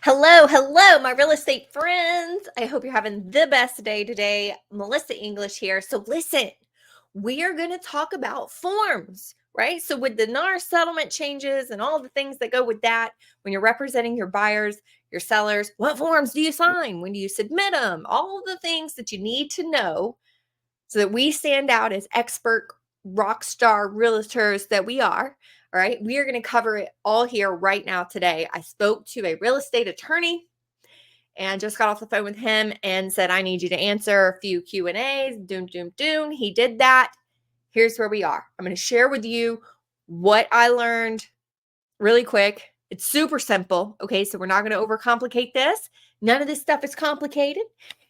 Hello, hello, my real estate friends. I hope you're having the best day today. Melissa English here. So, listen, we are going to talk about forms, right? So, with the NAR settlement changes and all the things that go with that, when you're representing your buyers, your sellers, what forms do you sign? When do you submit them? All the things that you need to know so that we stand out as expert rock star realtors that we are. All right, we are going to cover it all here right now today. I spoke to a real estate attorney and just got off the phone with him and said, I need you to answer a few Q&As. Doom, doom, doom. He did that. Here's where we are. I'm going to share with you what I learned really quick. It's super simple. Okay, so we're not going to overcomplicate this. None of this stuff is complicated.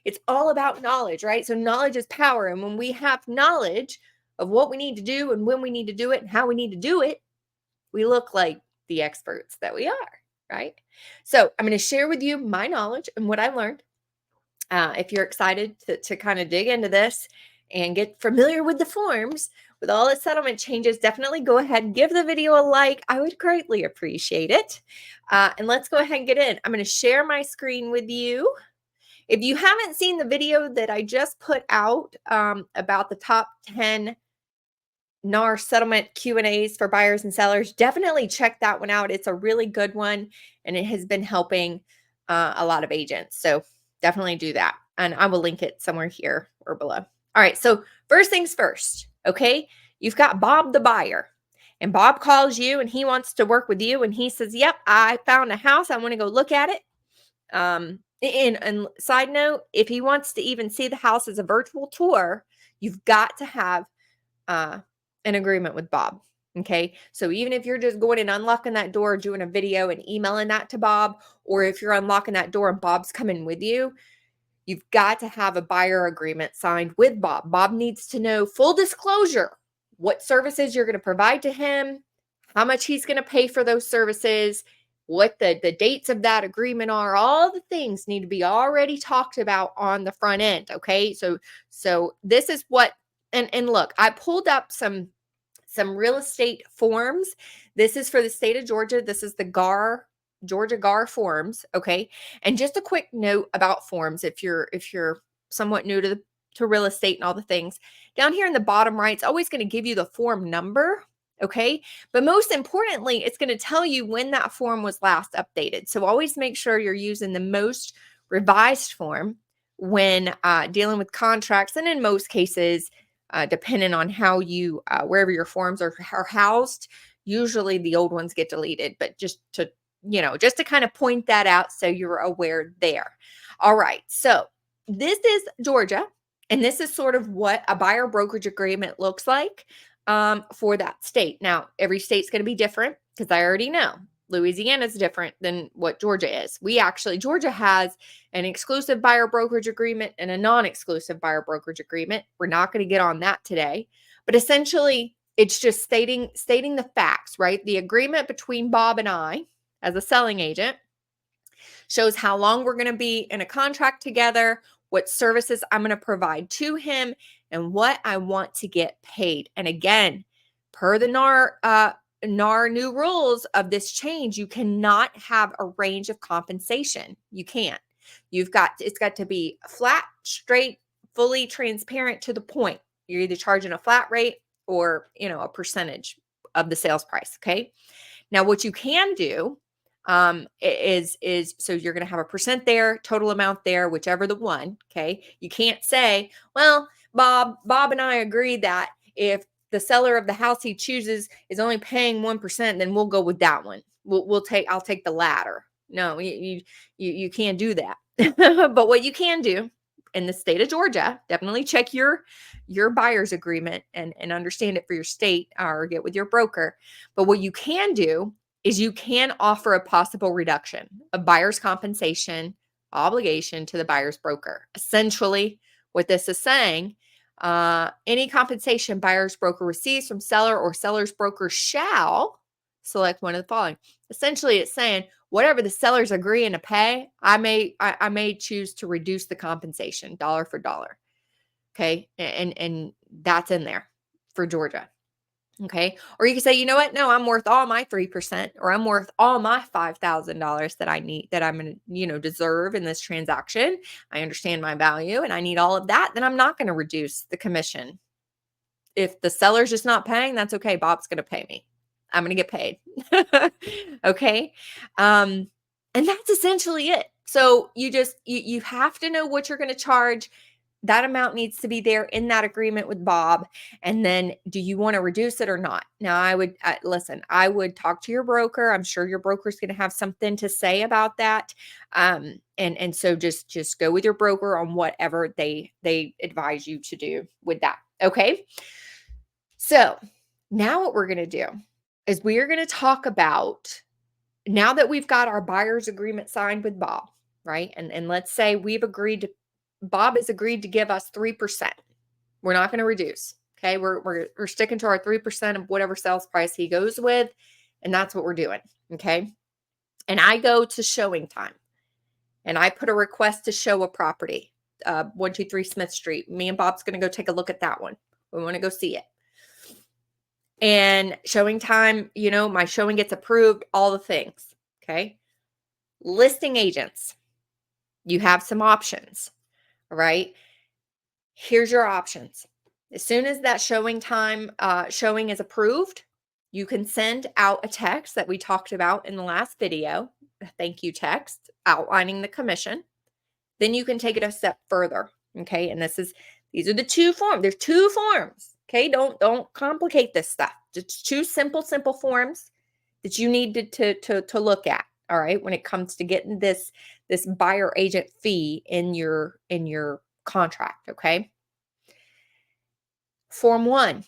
It's all about knowledge, right? So knowledge is power. And when we have knowledge of what we need to do and when we need to do it and how we need to do it, we look like the experts that we are, right? So I'm going to share with you my knowledge and what I learned. If you're excited to kind of dig into this and get familiar with the forms, with all the settlement changes, definitely go ahead and give the video a like. I would greatly appreciate it. And let's go ahead and get in. I'm going to share my screen with you. If you haven't seen the video that I just put out about the top 10 NAR settlement Q&As for buyers and sellers, definitely check that one out. It's a really good one, and it has been helping a lot of agents. So definitely do that. And I will link it somewhere here or below. All right, so first things first, okay? You've got Bob the buyer, and Bob calls you, and he wants to work with you, and he says, yep, I found a house. I want to go look at it. And side note, if he wants to even see the house as a virtual tour, you've got to have an agreement with Bob. Okay. So even if you're just going and unlocking that door, doing a video and emailing that to Bob, or if you're unlocking that door and Bob's coming with you, you've got to have a buyer agreement signed with Bob. Bob needs to know full disclosure, what services you're going to provide to him, how much he's going to pay for those services, what the dates of that agreement are. All the things need to be already talked about on the front end. Okay. So this is what, and look, I pulled up some real estate forms. This is for the state of Georgia. This is the Georgia GAR forms. Okay. And just a quick note about forms. If you're somewhat new to real estate and all the things, down here in the bottom right, it's always going to give you the form number. Okay. But most importantly, it's going to tell you when that form was last updated. So always make sure you're using the most revised form when dealing with contracts. And in most cases, depending on how you, wherever your forms are housed, usually the old ones get deleted, but just to kind of point that out so you're aware there. All right. So this is Georgia, and this is sort of what a buyer brokerage agreement looks like for that state. Now, every state's going to be different because I already know Louisiana is different than what Georgia is. Georgia has an exclusive buyer brokerage agreement and a non-exclusive buyer brokerage agreement. We're not going to get on that today, but essentially it's just stating the facts, right? The agreement between Bob and I as a selling agent shows how long we're going to be in a contract together, what services I'm going to provide to him, and what I want to get paid. And again, per the NAR new rules of this change, you cannot have a range of compensation. You can't. It's got to be flat, straight, fully transparent to the point. You're either charging a flat rate or, a percentage of the sales price. Okay. Now, what you can do is so you're going to have a percent there, total amount there, whichever the one. Okay. You can't say, well, Bob and I agree that if the seller of the house he chooses is only paying 1%, then we'll go with that one. I'll take the latter. No, you can't do that. But what you can do in the state of Georgia, definitely check your buyer's agreement and understand it for your state, or get with your broker. But what you can do is you can offer a possible reduction of buyer's compensation obligation to the buyer's broker. Essentially, what this is saying, any compensation buyer's broker receives from seller or seller's broker shall select one of the following. Essentially, it's saying whatever the seller's agreeing to pay, I may choose to reduce the compensation dollar for dollar. Okay, and that's in there for Georgia. Okay. Or you can say, you know what? No, I'm worth all my 3%, or I'm worth all my $5,000 that I need, that I'm going to, deserve in this transaction. I understand my value and I need all of that. Then I'm not going to reduce the commission. If the seller's just not paying, that's okay. Bob's going to pay me. I'm going to get paid. Okay. And that's essentially it. So you have to know what you're going to charge. That amount needs to be there in that agreement with Bob. And then do you want to reduce it or not? Now, listen, I would talk to your broker. I'm sure your broker's going to have something to say about that. And so just go with your broker on whatever they advise you to do with that. Okay. So now what we're going to do is we are going to talk about, now that we've got our buyer's agreement signed with Bob, right? And let's say Bob has agreed to give us 3%. We're not going to reduce. Okay. We're sticking to our 3% of whatever sales price he goes with. And that's what we're doing. Okay. And I go to showing time and I put a request to show a property, 123 Smith Street. Me and Bob's going to go take a look at that one. We want to go see it. And showing time, my showing gets approved, all the things. Okay. Listing agents, you have some options. All right. Here's your options. As soon as that showing is approved, you can send out a text that we talked about in the last video, a thank you text outlining the commission. Then you can take it a step further. Okay. And these are the two forms. There's two forms. Okay. Don't complicate this stuff. Just two simple forms that you need to look at. All right. When it comes to getting this buyer agent fee in your contract. Okay. Form 1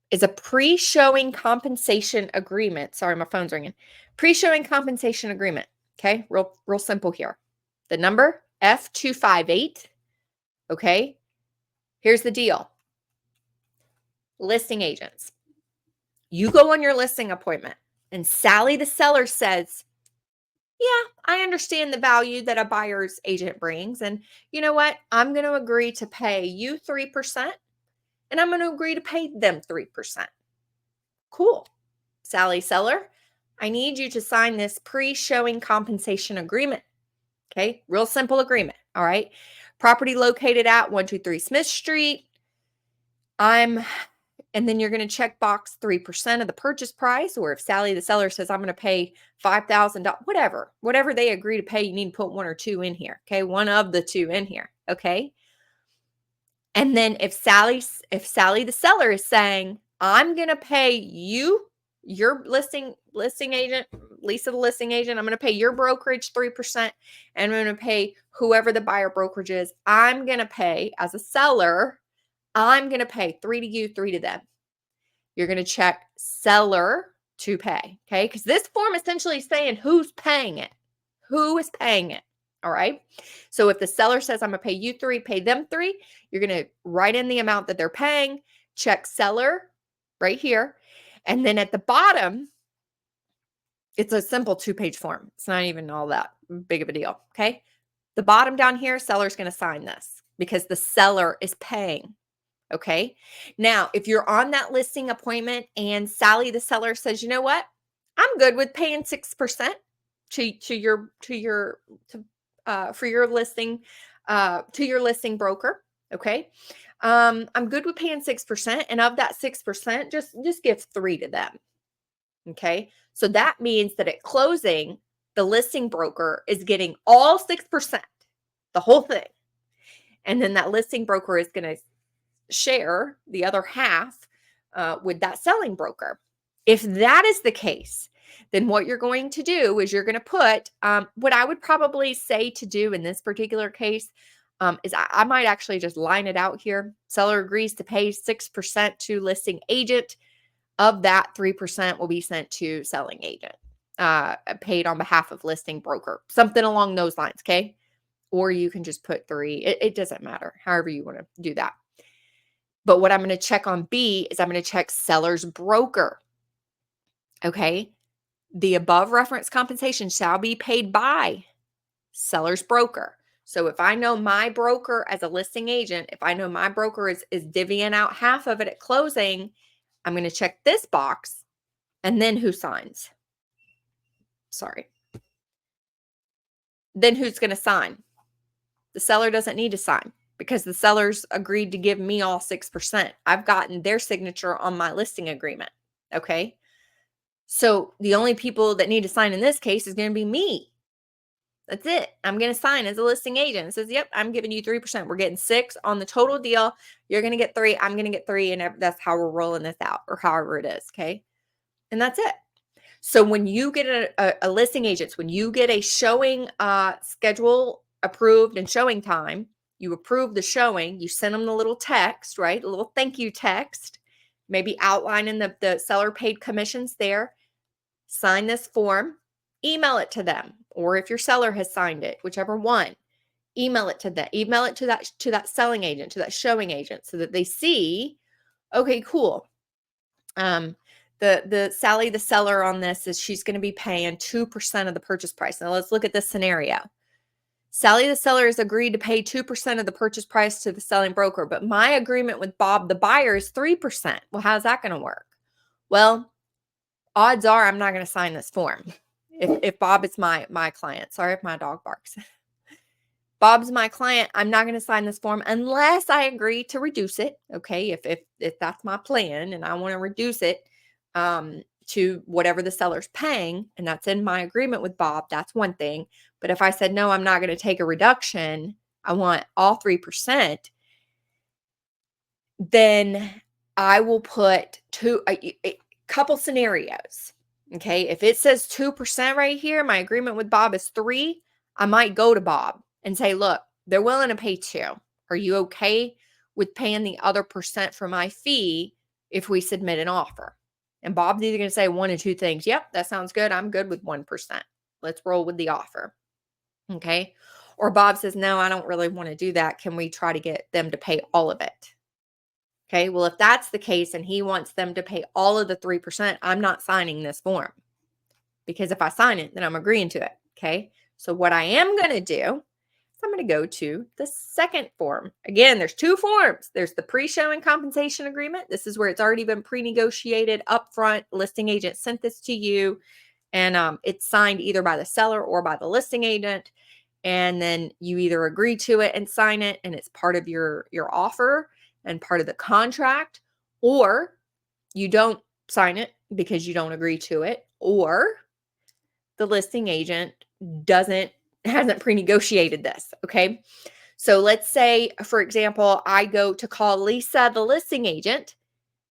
is a pre-showing compensation agreement. Sorry, my phone's ringing. Pre-showing compensation agreement. Okay. Real simple here. The number F258. Okay. Here's the deal. Listing agents. You go on your listing appointment and Sally, the seller, says, yeah, I understand the value that a buyer's agent brings. And you know what? I'm going to agree to pay you 3% and I'm going to agree to pay them 3%. Cool. Sally, seller, I need you to sign this pre-showing compensation agreement. Okay. Real simple agreement. All right. Property located at 123 Smith Street. And then you're going to check box 3% of the purchase price, or if Sally, the seller, says, I'm going to pay $5,000, whatever they agree to pay, you need to put one or two in here. Okay. One of the two in here. Okay. And then if Sally, the seller, is saying, I'm going to pay you, your listing agent, Lisa, the listing agent, I'm going to pay your brokerage 3%, and I'm going to pay whoever the buyer brokerage is, I'm going to pay, as a seller, I'm going to pay 3 to you, 3 to them. You're going to check seller to pay. Okay. Because this form essentially is saying who's paying it. Who is paying it. All right. So if the seller says, I'm going to pay you 3, pay them 3, you're going to write in the amount that they're paying, check seller right here. And then at the bottom, it's a simple 2-page form. It's not even all that big of a deal. Okay. The bottom down here, seller's going to sign this because the seller is paying. Okay. Now, if you're on that listing appointment and Sally, the seller, says, you know what, I'm good with paying 6% for your listing, to your listing broker. Okay. I'm good with paying 6. And of that 6%, just give 3 to them. Okay. So that means that at closing, the listing broker is getting all 6%, the whole thing. And then that listing broker is going to share the other half with that selling broker. If that is the case, then what you're going to do is you're going to put what I would probably say to do in this particular case is I might actually just line it out here. Seller agrees to pay 6% to listing agent. Of that, 3% will be sent to selling agent, paid on behalf of listing broker, something along those lines. Okay. Or you can just put 3. It doesn't matter, however you want to do that. But what I'm going to check on B is I'm going to check seller's broker. Okay. The above reference compensation shall be paid by seller's broker. So if I know my broker as a listing agent, if I know my broker is divvying out half of it at closing, I'm going to check this box, and then who signs? Sorry. Then who's going to sign? The seller doesn't need to sign because the sellers agreed to give me all 6%. I've gotten their signature on my listing agreement. Okay. So the only people that need to sign in this case is going to be me. That's it. I'm going to sign as a listing agent. It says, yep, I'm giving you 3%. We're getting 6 on the total deal. You're going to get 3. I'm going to get 3. And that's how we're rolling this out, or however it is. Okay. And that's it. So when you get a listing agent, when you get a showing schedule approved and showing time, you approve the showing, you send them the little text, right? A little thank you text, maybe outlining the seller paid commissions there. Sign this form, email it to them, or if your seller has signed it, whichever one, email it to them, email it to that selling agent, to that showing agent, so that they see, okay, cool. The Sally, the seller on this, is she's going to be paying 2% of the purchase price. Now let's look at this scenario. Sally, the seller, has agreed to pay 2% of the purchase price to the selling broker, but my agreement with Bob, the buyer, is 3%. Well, how's that going to work? Well, odds are I'm not going to sign this form. If Bob is my client, sorry if my dog barks. Bob's my client, I'm not going to sign this form unless I agree to reduce it. Okay, if that's my plan and I want to reduce it to whatever the seller's paying, and that's in my agreement with Bob, that's one thing. But if I said, no, I'm not going to take a reduction, I want all 3%, then I will put a couple scenarios. Okay, if it says 2% right here, my agreement with Bob is 3, I might go to Bob and say, look, they're willing to pay 2. Are you okay with paying the other percent for my fee if we submit an offer? And Bob's either going to say one of two things. Yep, that sounds good. I'm good with 1%. Let's roll with the offer. Okay. Or Bob says, no, I don't really want to do that. Can we try to get them to pay all of it? Okay. Well, if that's the case and he wants them to pay all of the 3%, I'm not signing this form, because if I sign it, then I'm agreeing to it. Okay. So what I am going to do, I'm going to go to the second form. Again, there's 2 forms. There's the pre-showing compensation agreement. This is where it's already been pre-negotiated upfront. Listing agent sent this to you, and it's signed either by the seller or by the listing agent. And then you either agree to it and sign it, and it's part of your offer and part of the contract, or you don't sign it because you don't agree to it, or the listing agent hasn't pre-negotiated this. Okay. So let's say, for example, I go to call Lisa, the listing agent,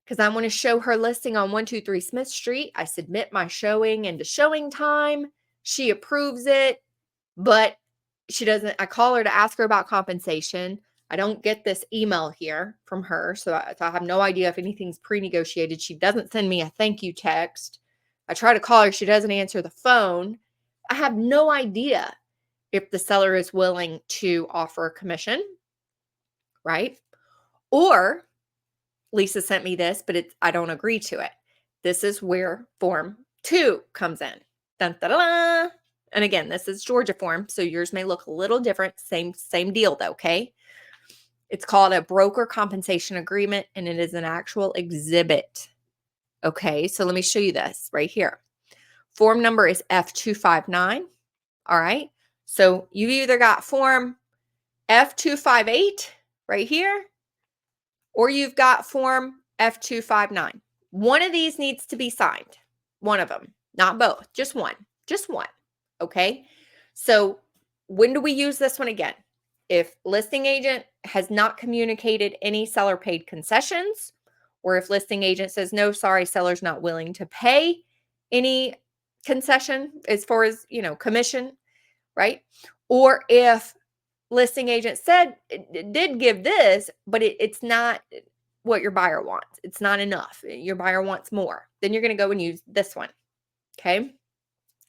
because I want to show her listing on 123 Smith Street. I submit my showing into showing time. She approves it, but she doesn't. I call her to ask her about compensation. I don't get this email here from her. So I have no idea if anything's pre-negotiated. She doesn't send me a thank you text. I try to call her. She doesn't answer the phone. I have no idea if the seller is willing to offer a commission, right? Or Lisa sent me this, but I don't agree to it. This is where form 2 comes in. Dun, da, da, da. And again, this is Georgia form, so yours may look a little different. Same deal though, okay? It's called a broker compensation agreement, and it is an actual exhibit. Okay, so let me show you this right here. Form number is F259. All right. So you either got form F258 right here, or you've got form F259. One of these needs to be signed. One of them, not both, just one. Just one. Okay. So when do we use this one again? If listing agent has not communicated any seller paid concessions, or if listing agent says, no, sorry, seller's not willing to pay any concession as far as, commission, right? Or if listing agent said it did give this, but it's not what your buyer wants. It's not enough. Your buyer wants more. Then you're going to go and use this one. Okay.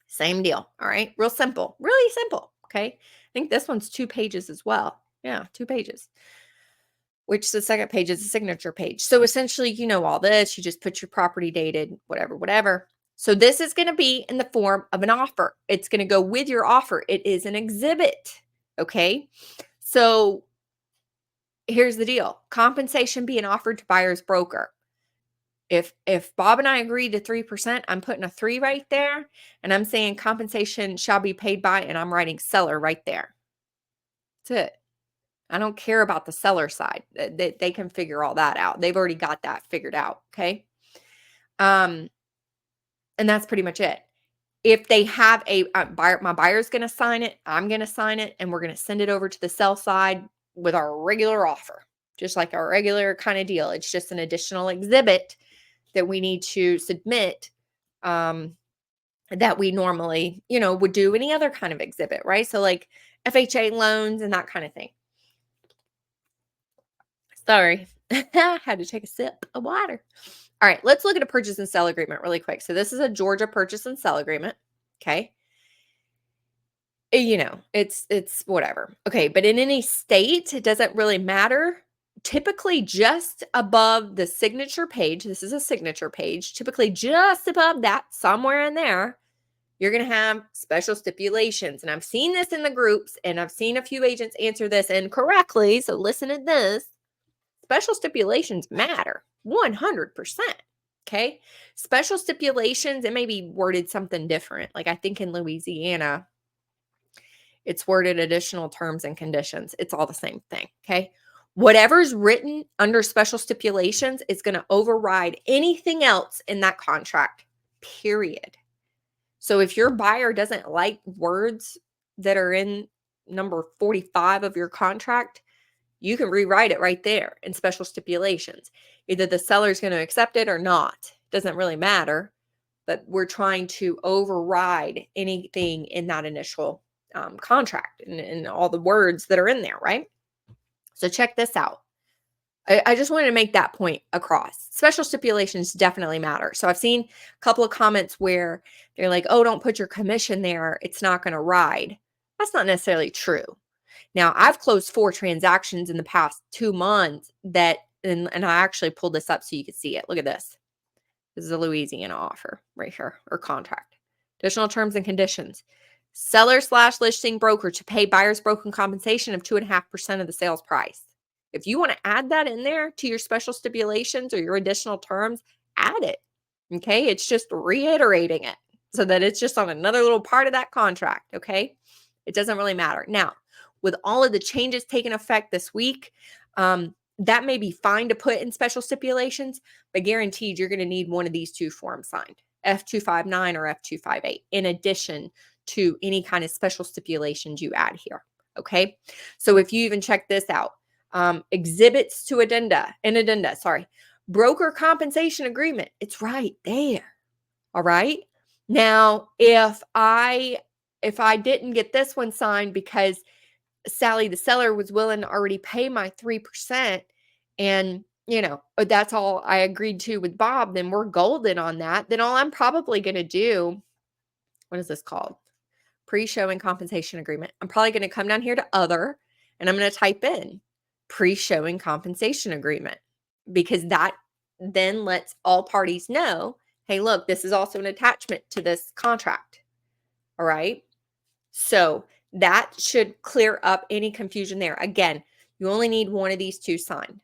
Same deal. All right. Real simple. Really simple. Okay. I think this one's 2 pages as well. Yeah. 2 pages. Which the second page is a signature page. So essentially, all this. You just put your property dated, whatever. So this is going to be in the form of an offer. It's going to go with your offer. It is an exhibit. Okay. So here's the deal. Compensation being offered to buyer's broker. If Bob and I agree to 3%, I'm putting a 3 right there, and I'm saying compensation shall be paid by, and I'm writing seller right there. That's it. I don't care about the seller side. They can figure all that out. They've already got that figured out, okay? And that's pretty much it. If they have a buyer, my buyer's going to sign it, I'm going to sign it, and we're going to send it over to the sell side with our regular offer, just like our regular kind of deal. It's just an additional exhibit that we need to submit, that we normally, would do any other kind of exhibit, right? So like FHA loans and that kind of thing. Sorry, had to take a sip of water. All right, let's look at a purchase and sell agreement really quick. So this is a Georgia purchase and sell agreement. Okay. It's whatever. Okay, but in any state, it doesn't really matter. Typically just above the signature page, this is a signature page, typically just above that, somewhere in there, you're going to have special stipulations. And I've seen this in the groups, and I've seen a few agents answer this incorrectly. So listen to this. Special stipulations matter 100%. Okay. Special stipulations, it may be worded something different. Like I think in Louisiana, it's worded additional terms and conditions. It's all the same thing. Okay. Whatever's written under special stipulations is going to override anything else in that contract, period. So if your buyer doesn't like words that are in number 45 of your contract, you can rewrite it right there in special stipulations. Either the seller's going to accept it or not. Doesn't really matter, but we're trying to override anything in that initial contract and all the words that are in there, right? So check this out. I just wanted to make that point across. Special stipulations definitely matter. So I've seen a couple of comments where they're like, oh, don't put your commission there. It's not going to ride. That's not necessarily true. Now, I've closed 4 transactions in the past 2 months that, and I actually pulled this up so you can see it. Look at this. This is a Louisiana offer right here, or contract. Additional terms and conditions. Seller/listing broker to pay buyer's broken compensation of 2.5% of the sales price. If you want to add that in there to your special stipulations or your additional terms, add it. Okay. It's just reiterating it so that it's just on another little part of that contract. Okay. It doesn't really matter. Now, with all of the changes taking effect this week, that may be fine to put in special stipulations, but guaranteed you're going to need one of these 2 forms signed, F259 or F258, in addition to any kind of special stipulations you add here. Okay. So if you even check this out, exhibits to addenda, broker compensation agreement, it's right there. All right. Now, if I didn't get this one signed because Sally, the seller, was willing to already pay my 3%, and that's all I agreed to with Bob, then we're golden on that. Then all I'm probably going to do, what is this called? Pre-showing compensation agreement. I'm probably going to come down here to other, and I'm going to type in pre-showing compensation agreement, because that then lets all parties know, hey, look, this is also an attachment to this contract. All right. So that should clear up any confusion there. Again, you only need one of these 2 signed.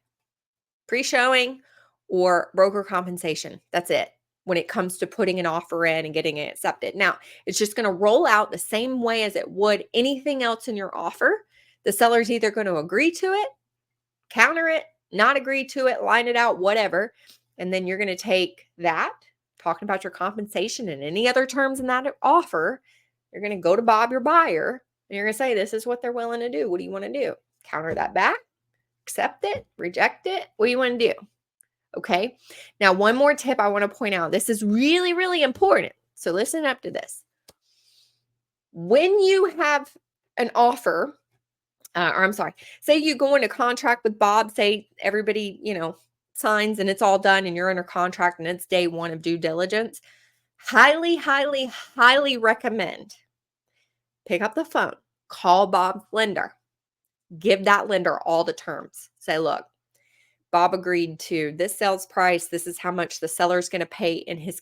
Pre-showing or broker compensation. That's it when it comes to putting an offer in and getting it accepted. Now, it's just going to roll out the same way as it would anything else in your offer. The seller's either going to agree to it, counter it, not agree to it, line it out, whatever. And then you're going to take that, talking about your compensation and any other terms in that offer. You're going to go to Bob, your buyer, and you're going to say, this is what they're willing to do. What do you want to do? Counter that back, accept it, reject it. What do you want to do? Okay. Now, one more tip I want to point out. This is really, really important. So listen up to this. When you have an offer, say you go into contract with Bob, say everybody, signs and it's all done and you're under contract and it's day 1 of due diligence, highly, highly, highly recommend pick up the phone, call Bob's lender, give that lender all the terms. Say, look, Bob agreed to this sales price. This is how much the seller is going to pay in his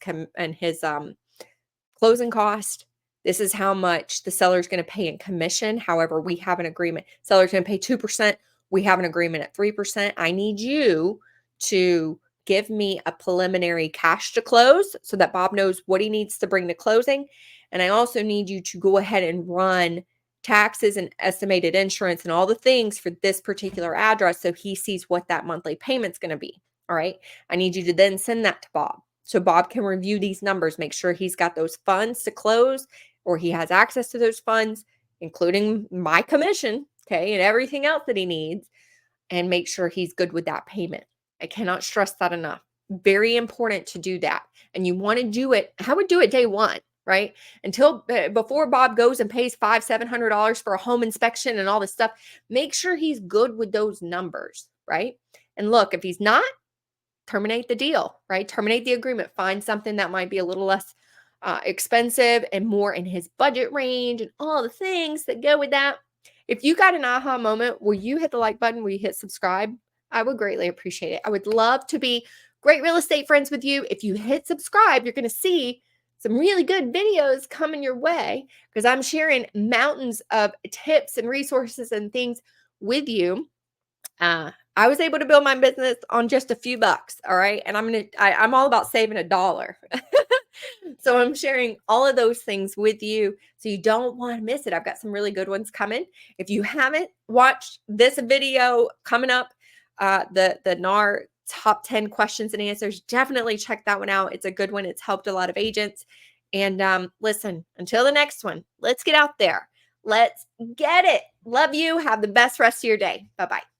closing cost. This is how much the seller is going to pay in commission. However, we have an agreement. Seller's going to pay 2%. We have an agreement at 3%. I need you to give me a preliminary cash to close so that Bob knows what he needs to bring to closing. And I also need you to go ahead and run taxes and estimated insurance and all the things for this particular address so he sees what that monthly payment's going to be. All right. I need you to then send that to Bob so Bob can review these numbers, make sure he's got those funds to close or he has access to those funds, including my commission, okay, and everything else that he needs, and make sure he's good with that payment. I cannot stress that enough. Very important to do that. And you want to do it, I would do it day one, right? Until before Bob goes and pays $500-$700 for a home inspection and all this stuff, make sure he's good with those numbers, right? And look, if he's not, terminate the deal, right? Terminate the agreement. Find something that might be a little less expensive and more in his budget range and all the things that go with that. If you got an aha moment, will you hit the like button? Will you hit subscribe? I would greatly appreciate it. I would love to be great real estate friends with you. If you hit subscribe, you're going to see some really good videos coming your way because I'm sharing mountains of tips and resources and things with you. I was able to build my business on just a few bucks. All right. And I'm all about saving a dollar. So I'm sharing all of those things with you. So you don't want to miss it. I've got some really good ones coming. If you haven't watched this video coming up, the NAR top 10 questions and answers, definitely check that one out. It's a good one. It's helped a lot of agents. And listen, until the next one, let's get out there. Let's get it. Love you. Have the best rest of your day. Bye-bye.